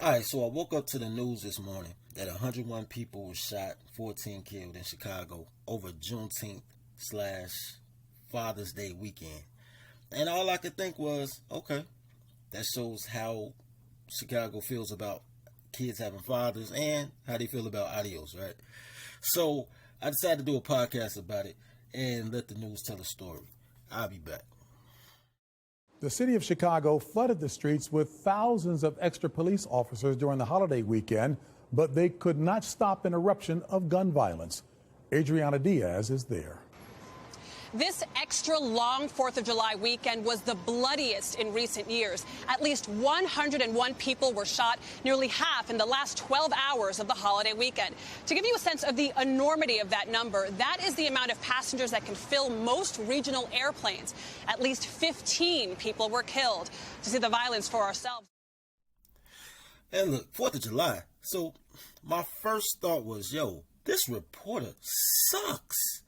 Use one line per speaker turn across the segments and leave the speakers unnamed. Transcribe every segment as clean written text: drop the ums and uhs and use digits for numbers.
Alright, so I woke up to the news this morning that 101 people were shot, 14 killed in Chicago over Juneteenth slash Father's Day weekend. And all I could think was, okay, that shows how Chicago feels about kids having fathers and how they feel about adios, right? So I decided to do a podcast about it and let the news tell a story. I'll be back.
The city of Chicago flooded the streets with thousands of extra police officers during the holiday weekend, but they could not stop an eruption of gun violence. Adriana Diaz is there.
This extra long 4th of July weekend was the bloodiest in recent years. At least 101 people were shot, nearly half in the last 12 hours of the holiday weekend. To give you a sense of the enormity of that number, that is the amount of passengers that can fill most regional airplanes. At least 15 people were killed. To see the violence for ourselves.
And look, 4th of July. So my first thought was, yo, this reporter sucks.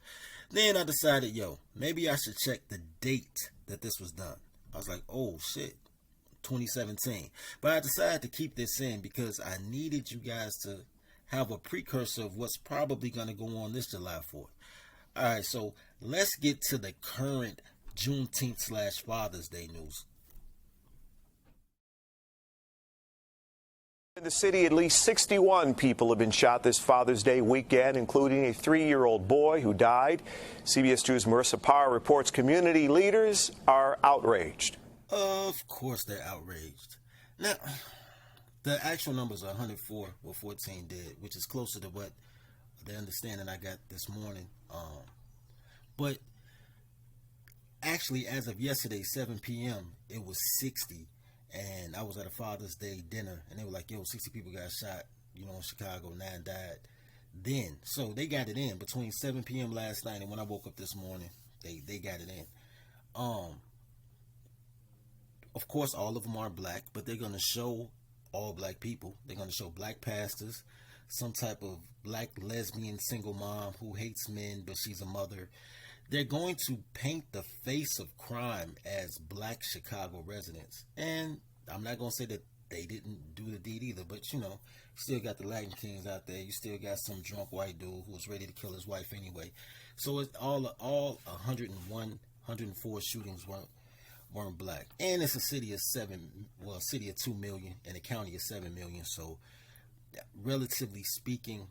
Then I decided, maybe I should check the date that this was done. I was like, oh shit, 2017. But I decided to keep this in because I needed you guys to have a precursor of what's probably going to go on this July 4th. All right, so let's get to the current Juneteenth slash Father's Day news.
In the city, at least 61 people have been shot this Father's Day weekend, including a 3-year-old boy who died. CBS 2's Marissa Parr reports community leaders are outraged.
Of course they're outraged. Now, the actual numbers are 104 with 14 dead, which is closer to what the understanding I got this morning. But actually, as of yesterday, 7 p.m., it was 60. And I was at a Father's Day dinner, and they were like, 60 people got shot, in Chicago, 9 died then. So they got it in between 7 p.m. last night and when I woke up this morning, they got it in. Of course, all of them are black, but they're going to show all black people. They're going to show black pastors, some type of black lesbian single mom who hates men, but she's a mother. They're going to paint the face of crime as black Chicago residents. And I'm not going to say that they didn't do the deed either, but you still got the Latin Kings out there. You still got some drunk white dude who was ready to kill his wife anyway. So it's all 101, 104 shootings weren't black. And it's a city of 2 million and a county of 7 million. So relatively speaking,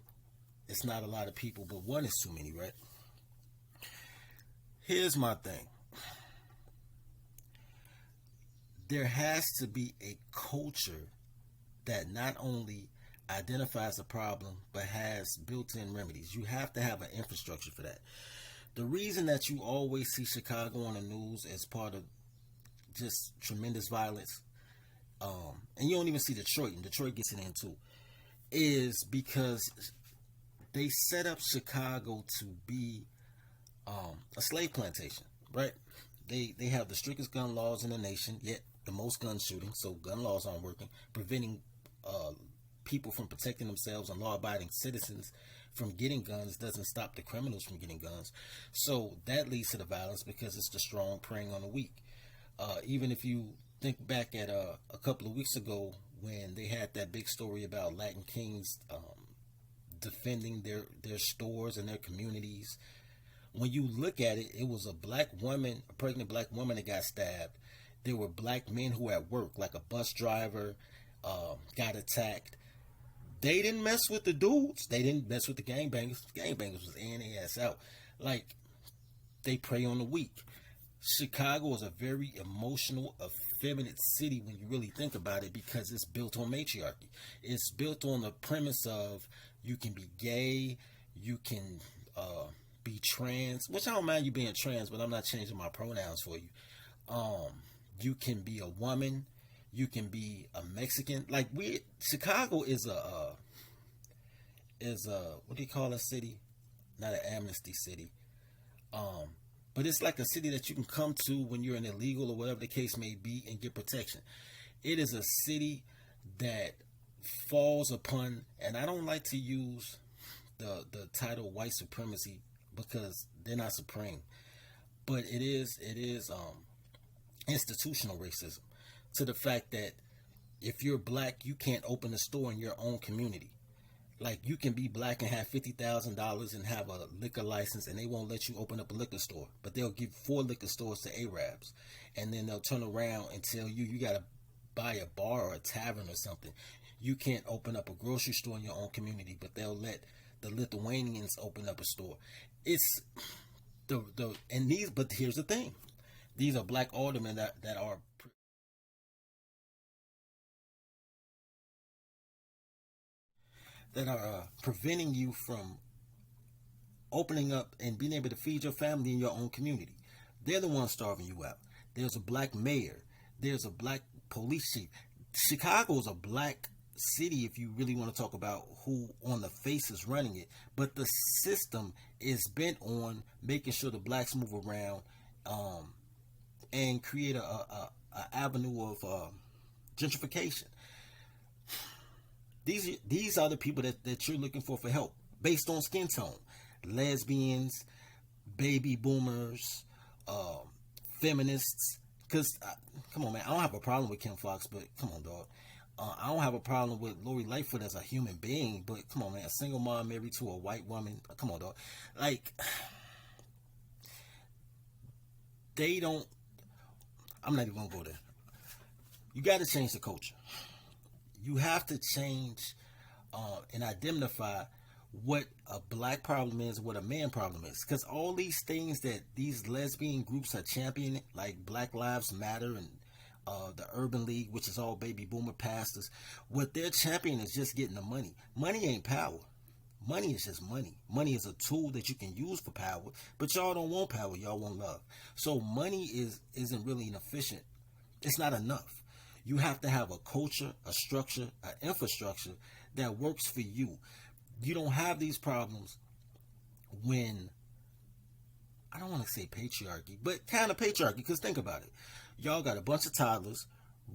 it's not a lot of people, but one is too many, right? Here's my thing. There has to be a culture that not only identifies a problem, but has built-in remedies. You have to have an infrastructure for that. The reason that you always see Chicago on the news as part of just tremendous violence, and you don't even see Detroit, and Detroit gets it in too, is because they set up Chicago to be a slave plantation, right? They have the strictest gun laws in the nation, yet the most gun shootings, so gun laws aren't working, preventing people from protecting themselves, and law-abiding citizens from getting guns doesn't stop the criminals from getting guns. So that leads to the violence because it's the strong preying on the weak. Even if you think back at a couple of weeks ago when they had that big story about Latin Kings defending their stores and their communities. When you look at it, it was a pregnant black woman that got stabbed. There were black men who at work, like a bus driver, got attacked. They didn't mess with the dudes. They didn't mess with the gangbangers. The gangbangers was in their ass out. Like, they prey on the weak. Chicago is a very emotional, effeminate city when you really think about it because it's built on matriarchy. It's built on the premise of you can be gay, you can be trans, which I don't mind you being trans, but I'm not changing my pronouns for you. You can be a woman, you can be a Mexican. Like Chicago is a what do you call a city? Not an amnesty city. But it's like a city that you can come to when you're an illegal or whatever the case may be and get protection. It is a city that falls upon, and I don't like to use the title white supremacy because they're not supreme, but it is institutional racism, to the fact that if you're black, you can't open a store in your own community. Like, you can be black and have $50,000 and have a liquor license, and they won't let you open up a liquor store. But they'll give 4 liquor stores to Arabs, and then they'll turn around and tell you got to buy a bar or a tavern or something. You can't open up a grocery store in your own community, but they'll let the Lithuanians open up a store. It's but here's the thing: these are black aldermen that are preventing you from opening up and being able to feed your family in your own community. They're the ones starving you out. There's a black mayor. There's a black police chief. Chicago is a black city if you really want to talk about who on the face is running it. But the system is bent on making sure the blacks move around and create a avenue of gentrification. These are the people that you're looking for help based on skin tone. Lesbians, baby boomers, feminists. Because, come on, man, I don't have a problem with Kim Fox, but come on, dog. I don't have a problem with Lori Lightfoot as a human being, but come on, man, a single mom married to a white woman. Come on, dog. Like, they don't. I'm not even going to go there. You got to change the culture. You have to change and identify what a black problem is, what a man problem is. Because all these things that these lesbian groups are championing, like Black Lives Matter and the Urban League, which is all baby boomer pastors, what they're championing is just getting the money. Money ain't power. Money is just money. Money is a tool that you can use for power, but y'all don't want power. Y'all want love. So money isn't really inefficient. It's not enough. You have to have a culture, a structure, an infrastructure that works for you. You don't have these problems when, I don't want to say patriarchy, but kind of patriarchy, because think about it. Y'all got a bunch of toddlers,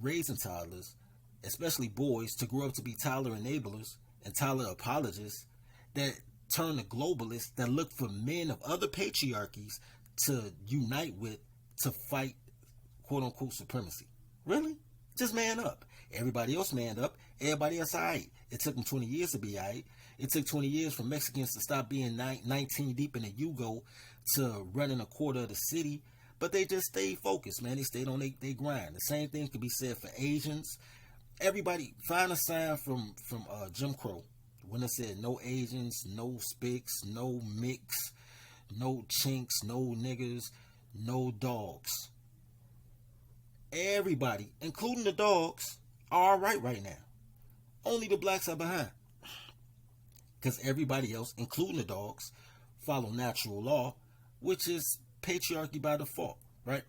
raising toddlers, especially boys, to grow up to be toddler enablers and toddler apologists that turn to globalists that look for men of other patriarchies to unite with to fight quote-unquote supremacy. Really? Just man up. Everybody else manned up. Everybody else alright. It took them 20 years to be alright. It took 20 years for Mexicans to stop being 19 deep in the Yugo to running a quarter of the city. But they just stayed focused, man. They stayed on they grind. The same thing could be said for Asians. Everybody, find a sign from Jim Crow when it said no Asians, no Spics, no mix, no chinks, no niggers, no dogs. Everybody, including the dogs, are alright right now. Only the blacks are behind. Because everybody else, including the dogs, follow natural law, which is patriarchy by default, right?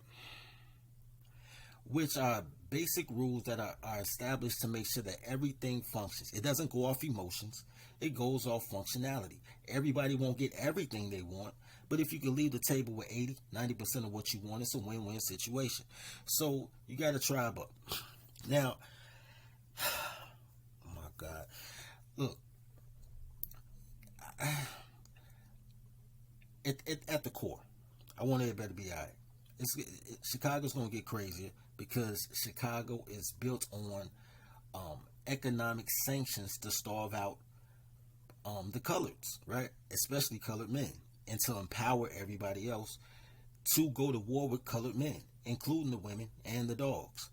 Which are basic rules that are established to make sure that everything functions. It doesn't go off emotions. It goes off functionality. Everybody won't get everything they want, but if you can leave the table with 80, 90% of what you want, it's a win-win situation. So you got to tribe up. Now, oh my God. Look, at the core, I want everybody to be all right. Chicago's going to get crazier because Chicago is built on economic sanctions to starve out the coloreds, right? Especially colored men, and to empower everybody else to go to war with colored men, including the women and the dogs.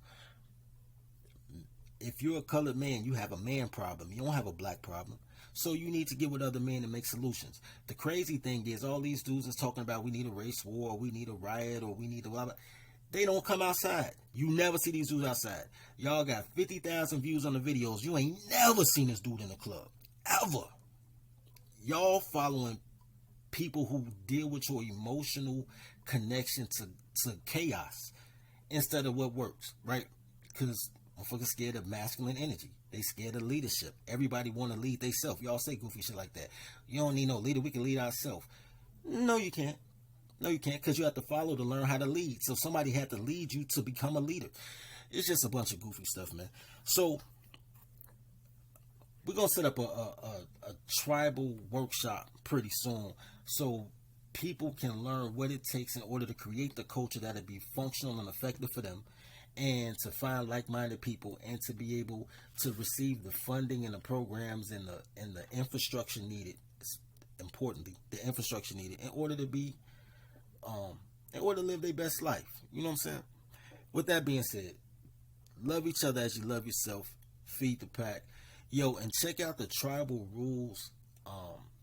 If you're a colored man, you have a man problem. You don't have a black problem. So you need to get with other men and make solutions. The crazy thing is all these dudes is talking about we need a race war, or we need a riot, or we need a blah, blah. They don't come outside. You never see these dudes outside. Y'all got 50,000 views on the videos. You ain't never seen this dude in the club. Ever. Y'all following people who deal with your emotional connection to chaos instead of what works, right? Because motherfuckers scared of masculine energy. They scared of leadership. Everybody want to lead themselves. Y'all say goofy shit like that. You don't need no leader. We can lead ourselves. No, you can't. No, you can't, because you have to follow to learn how to lead. So somebody had to lead you to become a leader. It's just a bunch of goofy stuff, man. So we're going to set up a tribal workshop pretty soon so people can learn what it takes in order to create the culture that'll be functional and effective for them, and to find like-minded people, and to be able to receive the funding and the programs and the infrastructure needed. Importantly, the infrastructure needed in order to be in order to live their best life. You know what I'm saying? With that being said, love each other as you love yourself. Feed the pack. Yo, and check out the Tribal Rules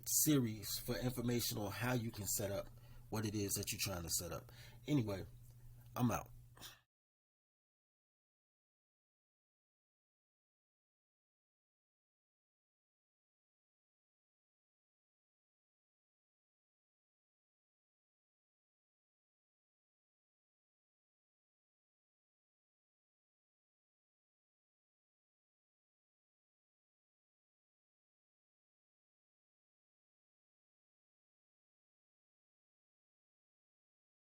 series for information on how you can set up what it is that you're trying to set up. Anyway, I'm out.